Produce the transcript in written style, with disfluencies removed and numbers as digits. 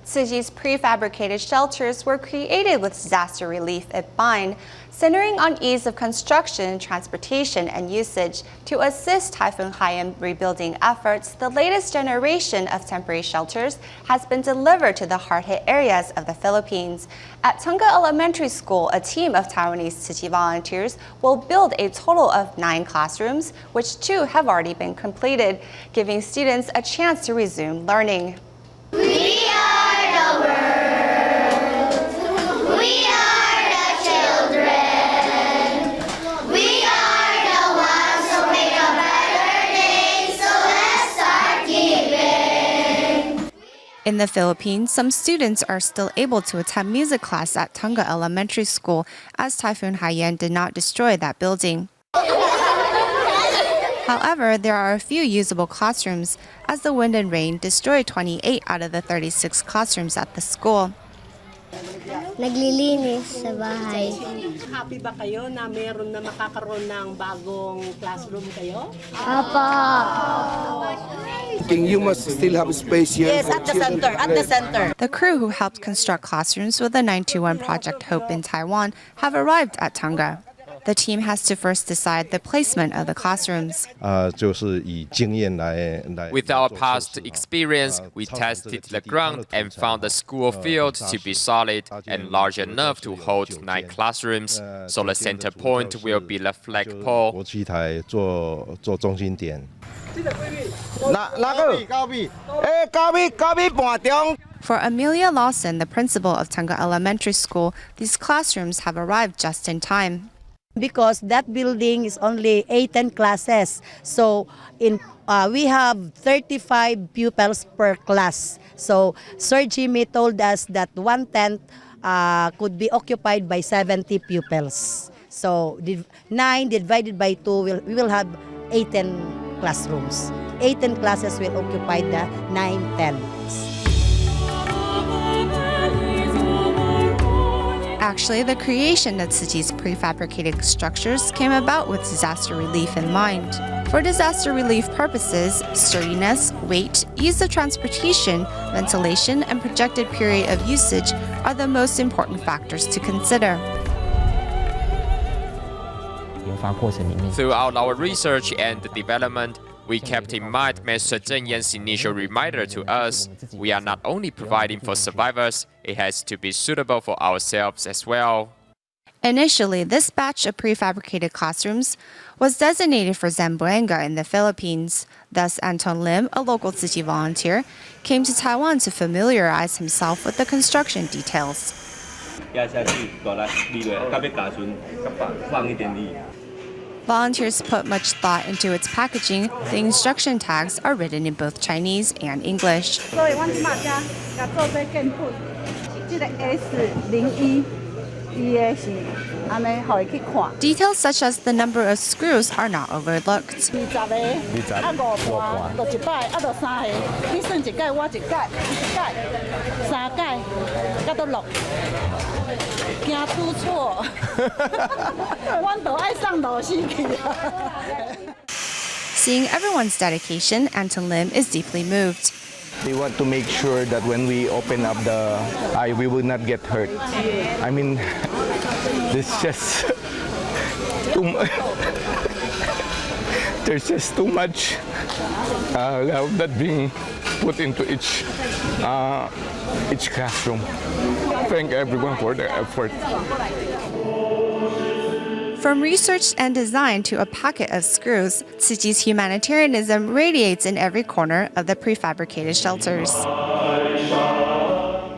Tzu Chi's prefabricated shelters were created with disaster relief in mind, centering on ease of construction, transportation, and usage. To assist Typhoon Haiyan rebuilding efforts, the latest generation of temporary shelters has been delivered to the hard-hit areas of the Philippines. At Tunga Elementary School, a team of Taiwanese Tzu Chi volunteers will build a total of 9 classrooms, which 2 have already been completed, giving students a chance to resume learning. We are the world. We are the children. We are the ones who make a better day, so let's start giving. In the Philippines, some students are still able to attend music class at Tunga Elementary School as Typhoon Haiyan did not destroy that building. However, there are a few usable classrooms, as the wind and rain destroyed 28 out of the 36 classrooms at the school. Naglilinis sa bahay. Happy ba kayo na meron na makakaroon ng bagong classroom kayo? Papa! You must still have space here. Yes, at the center, at the center. The crew who helped construct classrooms with the 921 Project Hope in Taiwan have arrived at Tunga. The team has to first decide the placement of the classrooms. With our past experience, we tested the ground and found the school field to be solid and large enough to hold 9 classrooms, so the center point will be the flagpole. For Amelia Lawson, the principal of Tunga Elementary School, these classrooms have arrived just in time. Because that building is only 18 classes, so we have 35 pupils per class. So Sir Jimmy told us that 1/10 could be occupied by 70 pupils. So 9 divided by 2, we will have 18 classrooms. 18 classes will occupy the 9/10. Actually, the creation of Tzu Chi's prefabricated structures came about with disaster relief in mind. For disaster relief purposes, sturdiness, weight, ease of transportation, ventilation, and projected period of usage are the most important factors to consider. Throughout our research and development, we kept in mind Mr. Zheng Yan's initial reminder to us, we are not only providing for survivors, it has to be suitable for ourselves as well. Initially, this batch of prefabricated classrooms was designated for Zamboanga in the Philippines. Thus, Anton Lim, a local Tzu Chi volunteer, came to Taiwan to familiarize himself with the construction details. Volunteers put much thought into its packaging. The instruction tags are written in both Chinese and English. Details such as the number of screws are not overlooked. Seeing everyone's dedication, Anton Lim is deeply moved. They want to make sure that when we open up the eye, we will not get hurt. I mean, there's just too much. There's just too much love that being put into each classroom. Thank everyone for their effort. From research and design to a packet of screws, Tzu Chi's humanitarianism radiates in every corner of the prefabricated shelters.